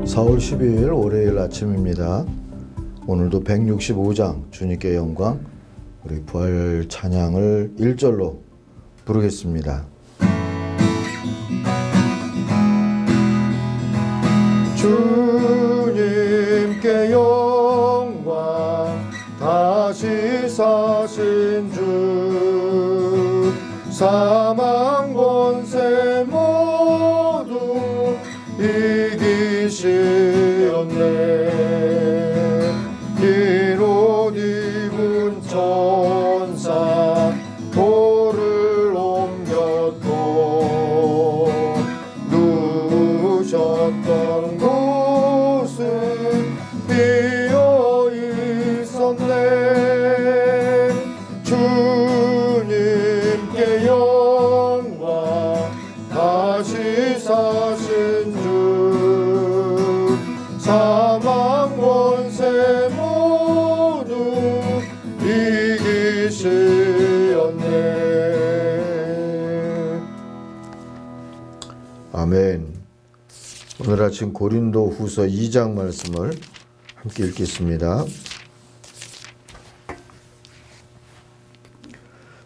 4월 12일 월요일 아침입니다. 오늘도 165장 주님께 영광, 우리 부활 찬양을 1절로 부르겠습니다. 주님께 영광, 다시 사신 주, 사망 권세 모두 이기시었네. 흰 옷 입은 천사 돌을 옮겼고, 누우셨던 곳은 비어 있었네. 주님께 영광, 다시 사신 주, 사망 권세 모두 이기시었네. 아멘. 오늘 아침 고린도 후서 2장 말씀을 함께 읽겠습니다.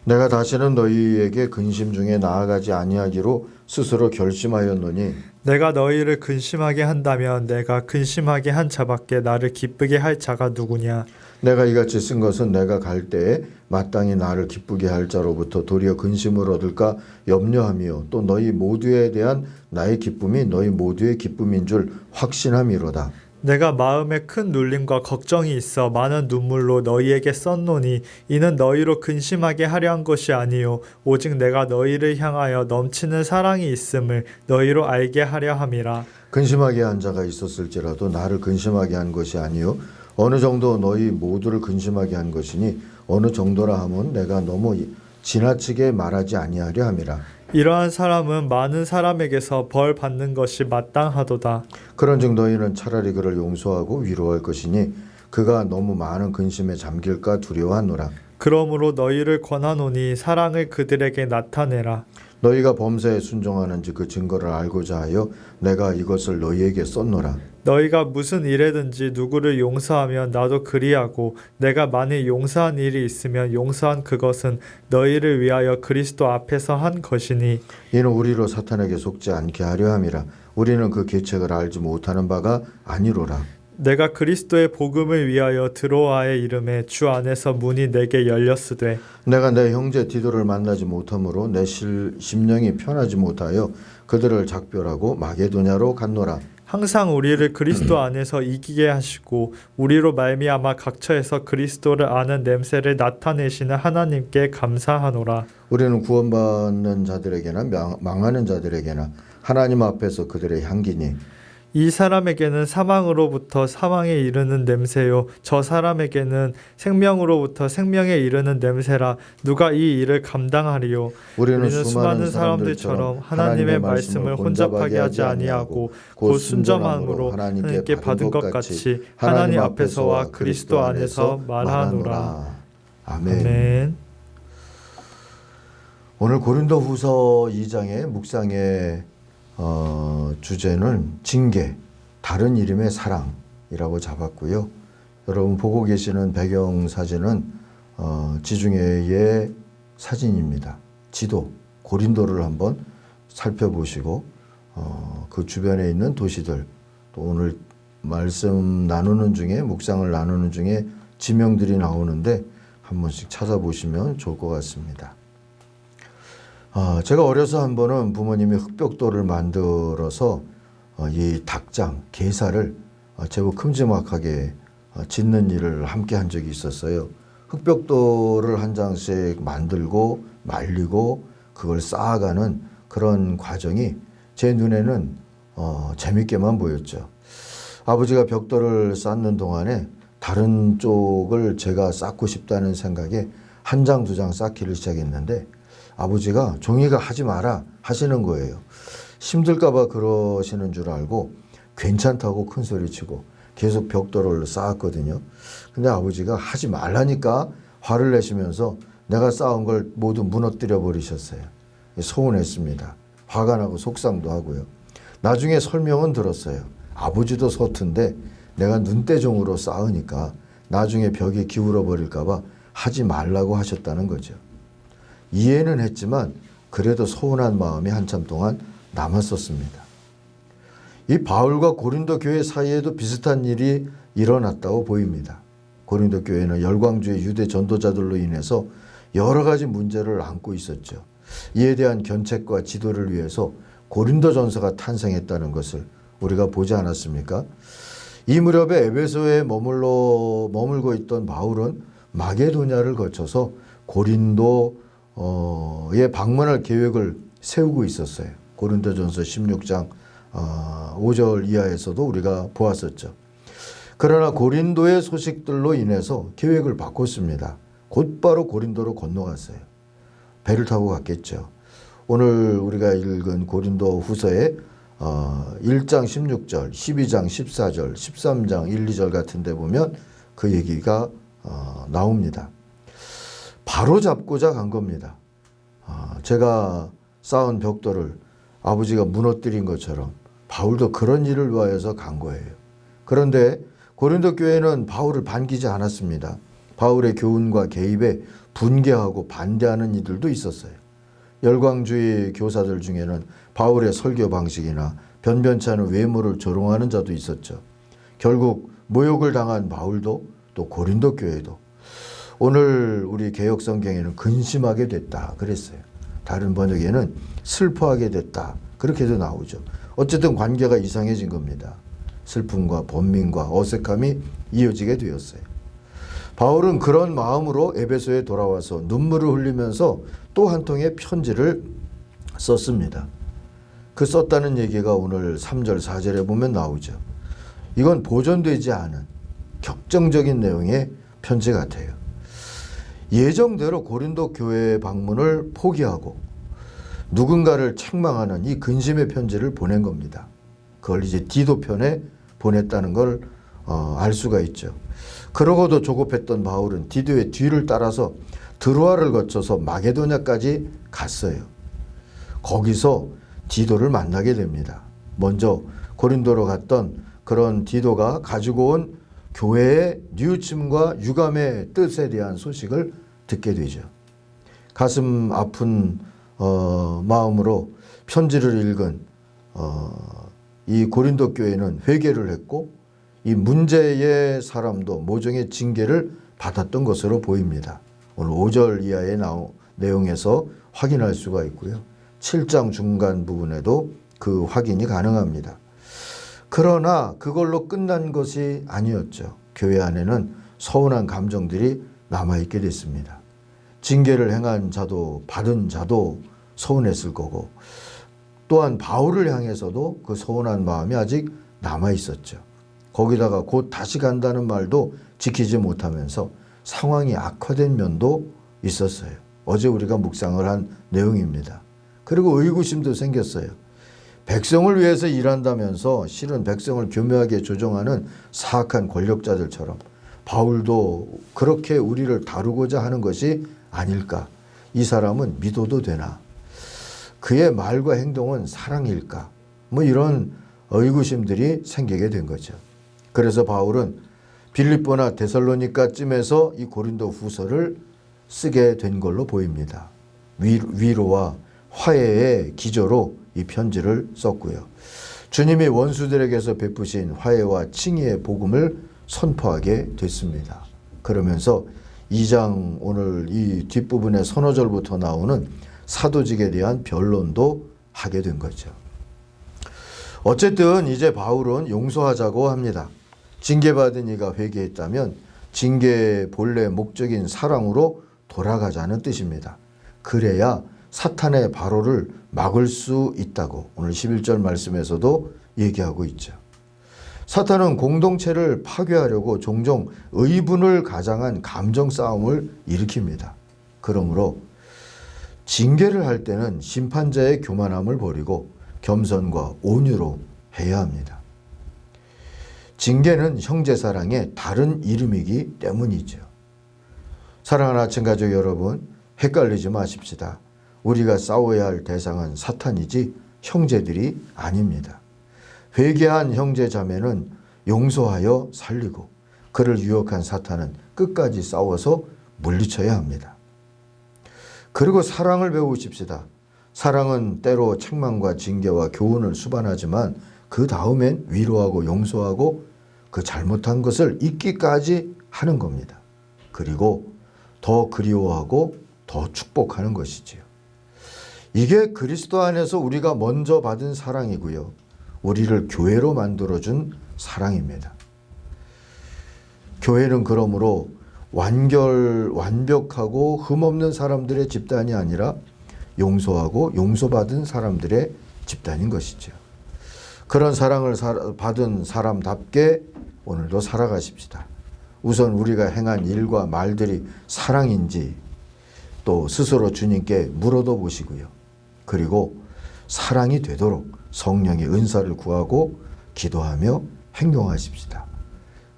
내가 다시는 너희에게 근심 중에 나아가지 아니하기로 스스로 결심하였노니, 내가 너희를 근심하게 한다면 내가 근심하게 한 자밖에 나를 기쁘게 할 자가 누구냐? 내가 이같이 쓴 것은 내가 갈 때에 마땅히 나를 기쁘게 할 자로부터 도리어 근심을 얻을까 염려하며, 또 너희 모두에 대한 나의 기쁨이 너희 모두의 기쁨인 줄 확신함이로다. 내가 마음에 큰 눌림과 걱정이 있어 많은 눈물로 너희에게 썼노니, 이는 너희로 근심하게 하려 한 것이 아니요 오직 내가 너희를 향하여 넘치는 사랑이 있음을 너희로 알게 하려 함이라. 근심하게 한 자가 있었을지라도 나를 근심하게 한 것이 아니요 어느 정도 너희 모두를 근심하게 한 것이니, 어느 정도라 함은 내가 너무 지나치게 말하지 아니하려 함이라. 이러한 사람은 많은 사람에게서 벌 받는 것이 마땅하도다. 그런즉 너희는 차라리 그를 용서하고 위로할 것이니, 그가 너무 많은 근심에 잠길까 두려워하노라. 그러므로 너희를 권하노니 사랑을 그들에게 나타내라. 너희가 범사에 순종하는지 그 증거를 알고자 하여 내가 이것을 너희에게 썼노라. 너희가 무슨 일에든지 누구를 용서하면 나도 그리하고, 내가 만일 용서한 일이 있으면 용서한 그것은 너희를 위하여 그리스도 앞에서 한 것이니, 이는 우리로 사탄에게 속지 않게 하려 함이라. 우리는 그 계책을 알지 못하는 바가 아니로라. 내가 그리스도의 복음을 위하여 드로아의 이름에 주 안에서 문이 내게 열렸으되, 내가 내 형제 디도를 만나지 못하므로 내 심령이 편하지 못하여 그들을 작별하고 마게도냐로 갔노라. 항상 우리를 그리스도 안에서 이기게 하시고 우리로 말미암아 각처에서 그리스도를 아는 냄새를 나타내시는 하나님께 감사하노라. 우리는 구원받는 자들에게나 망하는 자들에게나 하나님 앞에서 그들의 향기니, 이 사람에게는 사망으로부터 사망에 이르는 냄새요 저 사람에게는 생명으로부터 생명에 이르는 냄새라. 누가 이 일을 감당하리요? 우리는 수많은 사람들처럼 하나님의 말씀을 혼잡하게 하지 아니하고 곧 순전함으로 하나님께 받은 것 같이 하나님 앞에서와 그리스도 안에서 말하노라. 아멘. 아멘. 오늘 고린도 후서 2장의 묵상의 주제는 징계, 다른 이름의 사랑이라고 잡았고요. 여러분 보고 계시는 배경 사진은 지중해의 사진입니다. 지도, 고린도를 한번 살펴보시고 그 주변에 있는 도시들, 또 오늘 말씀 나누는 중에, 묵상을 나누는 중에 지명들이 나오는데 한 번씩 찾아보시면 좋을 것 같습니다. 제가 어려서 한 번은 부모님이 흙벽돌을 만들어서 이 닭장, 게살을 제법 큼지막하게 짓는 일을 함께 한 적이 있었어요. 흙벽돌을 한 장씩 만들고 말리고 그걸 쌓아가는 그런 과정이 제 눈에는 재밌게만 보였죠. 아버지가 벽돌을 쌓는 동안에 다른 쪽을 제가 쌓고 싶다는 생각에 한 장, 두 장 쌓기를 시작했는데, 아버지가 종이가 하지 마라 하시는 거예요. 힘들까 봐 그러시는 줄 알고 괜찮다고 큰 소리치고 계속 벽돌을 쌓았거든요. 근데 아버지가 하지 말라니까 화를 내시면서 내가 쌓은 걸 모두 무너뜨려 버리셨어요. 서운했습니다. 화가 나고 속상도 하고요. 나중에 설명은 들었어요. 아버지도 서툰데 내가 눈대중으로 싸우니까 나중에 벽이 기울어 버릴까 봐 하지 말라고 하셨다는 거죠. 이해는 했지만 그래도 서운한 마음이 한참 동안 남았었습니다. 이 바울과 고린도 교회 사이에도 비슷한 일이 일어났다고 보입니다. 고린도 교회는 열광주의 유대 전도자들로 인해서 여러 가지 문제를 안고 있었죠. 이에 대한 견책과 지도를 위해서 고린도전서가 탄생했다는 것을 우리가 보지 않았습니까? 이 무렵에 에베소에 머물고 있던 바울은 마게도냐를 거쳐서 고린도에 방문할 계획을 세우고 있었어요. 고린도전서 16장 5절 이하에서도 우리가 보았었죠. 그러나 고린도의 소식들로 인해서 계획을 바꿨습니다. 곧바로 고린도로 건너갔어요. 배를 타고 갔겠죠. 오늘 우리가 읽은 고린도 후서의 1장 16절, 12장 14절, 13장 1, 2절 같은 데 보면 그 얘기가 나옵니다. 바로 잡고자 간 겁니다. 제가 쌓은 벽돌을 아버지가 무너뜨린 것처럼 바울도 그런 일을 위하여서 간 거예요. 그런데 고린도 교회는 바울을 반기지 않았습니다. 바울의 교훈과 개입에 분개하고 반대하는 이들도 있었어요. 열광주의 교사들 중에는 바울의 설교 방식이나 변변치 않은 외모를 조롱하는 자도 있었죠. 결국 모욕을 당한 바울도 또 고린도 교회도 오늘 우리 개역성경에는 근심하게 됐다 그랬어요. 다른 번역에는 슬퍼하게 됐다 그렇게도 나오죠. 어쨌든 관계가 이상해진 겁니다. 슬픔과 번민과 어색함이 이어지게 되었어요. 바울은 그런 마음으로 에베소에 돌아와서 눈물을 흘리면서 또 한 통의 편지를 썼습니다. 그 썼다는 얘기가 오늘 3절 4절에 보면 나오죠. 이건 보존되지 않은 격정적인 내용의 편지 같아요. 예정대로 고린도 교회 방문을 포기하고 누군가를 책망하는 이 근심의 편지를 보낸 겁니다. 그걸 이제 디도 편에 보냈다는 걸 알 수가 있죠. 그러고도 조급했던 바울은 디도의 뒤를 따라서 드로아를 거쳐서 마게도냐까지 갔어요. 거기서 디도를 만나게 됩니다. 먼저 고린도로 갔던 그런 디도가 가지고 온 교회의 뉘우침과 유감의 뜻에 대한 소식을 듣게 되죠. 가슴 아픈 마음으로 편지를 읽은 이 고린도 교회는 회개를 했고 이 문제의 사람도 모종의 징계를 받았던 것으로 보입니다. 오늘 5절 이하의 내용에서 확인할 수가 있고요. 7장 중간 부분에도 그 확인이 가능합니다. 그러나 그걸로 끝난 것이 아니었죠. 교회 안에는 서운한 감정들이 남아있게 됐습니다. 징계를 행한 자도 받은 자도 서운했을 거고 또한 바울을 향해서도 그 서운한 마음이 아직 남아있었죠. 거기다가 곧 다시 간다는 말도 지키지 못하면서 상황이 악화된 면도 있었어요. 어제 우리가 묵상을 한 내용입니다. 그리고 의구심도 생겼어요. 백성을 위해서 일한다면서 실은 백성을 교묘하게 조종하는 사악한 권력자들처럼 바울도 그렇게 우리를 다루고자 하는 것이 아닐까? 이 사람은 믿어도 되나? 그의 말과 행동은 사랑일까? 뭐 이런 의구심들이 생기게 된 거죠. 그래서 바울은 빌립보나 데살로니가쯤에서 이 고린도 후서를 쓰게 된 걸로 보입니다. 위로와 화해의 기조로 이 편지를 썼고요. 주님이 원수들에게서 베푸신 화해와 칭의의 복음을 선포하게 됐습니다. 그러면서 2장 오늘 이 뒷부분의 서너 절부터 나오는 사도직에 대한 변론도 하게 된 거죠. 어쨌든 이제 바울은 용서하자고 합니다. 징계받은 이가 회개했다면 징계의 본래 목적인 사랑으로 돌아가자는 뜻입니다. 그래야 사탄의 발호를 막을 수 있다고 오늘 11절 말씀에서도 얘기하고 있죠. 사탄은 공동체를 파괴하려고 종종 의분을 가장한 감정 싸움을 일으킵니다. 그러므로 징계를 할 때는 심판자의 교만함을 버리고 겸손과 온유로 해야 합니다. 징계는 형제사랑의 다른 이름이기 때문이죠. 사랑하는 아침가족 여러분, 헷갈리지 마십시다. 우리가 싸워야 할 대상은 사탄이지 형제들이 아닙니다. 회개한 형제 자매는 용서하여 살리고 그를 유혹한 사탄은 끝까지 싸워서 물리쳐야 합니다. 그리고 사랑을 배우십시다. 사랑은 때로 책망과 징계와 교훈을 수반하지만 그 다음엔 위로하고 용서하고 그 잘못한 것을 잊기까지 하는 겁니다. 그리고 더 그리워하고 더 축복하는 것이지요. 이게 그리스도 안에서 우리가 먼저 받은 사랑이고요. 우리를 교회로 만들어준 사랑입니다. 교회는 그러므로 완벽하고 흠없는 사람들의 집단이 아니라 용서하고 용서받은 사람들의 집단인 것이죠. 그런 사랑을 받은 사람답게 오늘도 살아가십시다. 우선 우리가 행한 일과 말들이 사랑인지 또 스스로 주님께 물어도 보시고요. 그리고 사랑이 되도록 성령의 은사를 구하고 기도하며 행동하십시다.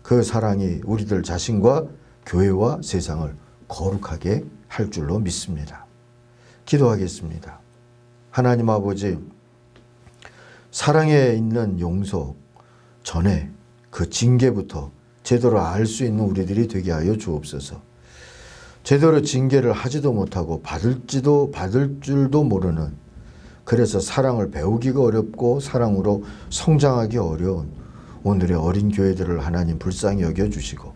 그 사랑이 우리들 자신과 교회와 세상을 거룩하게 할 줄로 믿습니다. 기도하겠습니다. 하나님 아버지, 사랑에 있는 용서 전에 그 징계부터 제대로 알 수 있는 우리들이 되게 하여 주옵소서. 제대로 징계를 하지도 못하고 받을 줄도 모르는, 그래서 사랑을 배우기가 어렵고 사랑으로 성장하기 어려운 오늘의 어린 교회들을 하나님 불쌍히 여겨주시고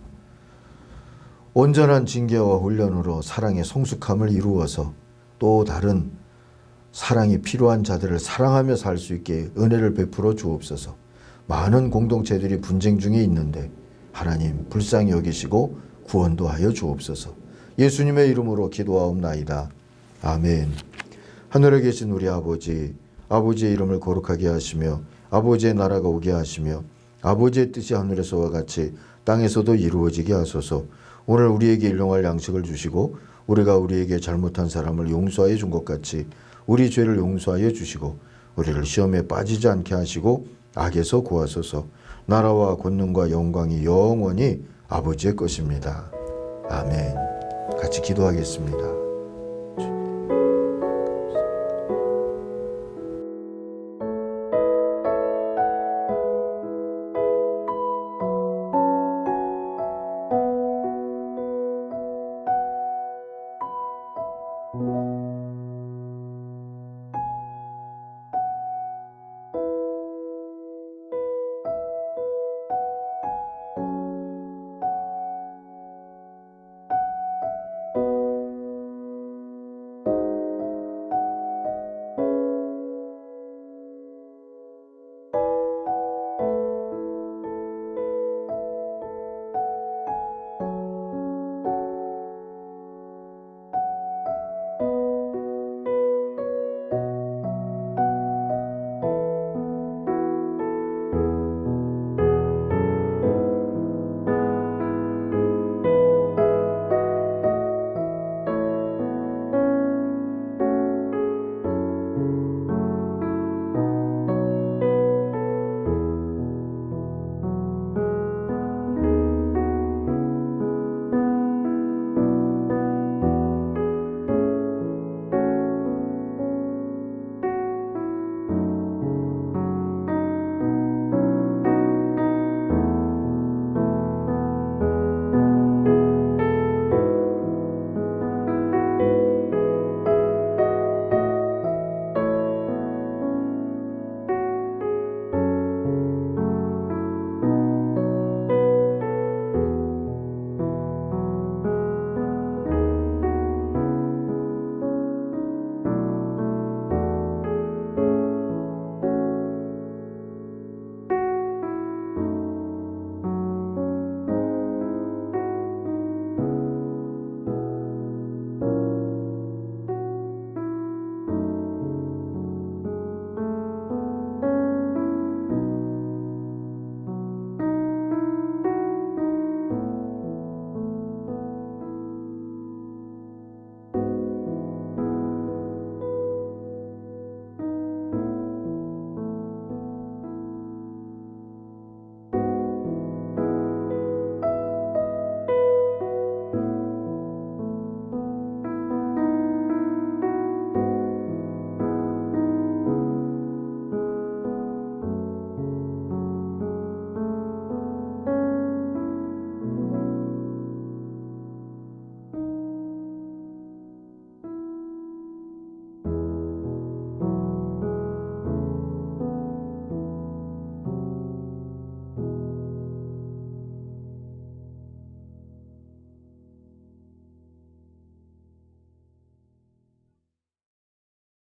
온전한 징계와 훈련으로 사랑의 성숙함을 이루어서 또 다른 사랑이 필요한 자들을 사랑하며 살 수 있게 은혜를 베풀어 주옵소서. 많은 공동체들이 분쟁 중에 있는데 하나님 불쌍히 여기시고 구원도 하여 주옵소서. 예수님의 이름으로 기도하옵나이다. 아멘. 하늘에 계신 우리 아버지, 아버지의 이름을 거룩하게 하시며 아버지의 나라가 오게 하시며 아버지의 뜻이 하늘에서와 같이 땅에서도 이루어지게 하소서. 오늘 우리에게 일용할 양식을 주시고 우리가 우리에게 잘못한 사람을 용서하여 준 것 같이 우리 죄를 용서하여 주시고 우리를 시험에 빠지지 않게 하시고 악에서 구하소서. 나라와 권능과 영광이 영원히 아버지의 것입니다. 아멘. 같이 기도하겠습니다.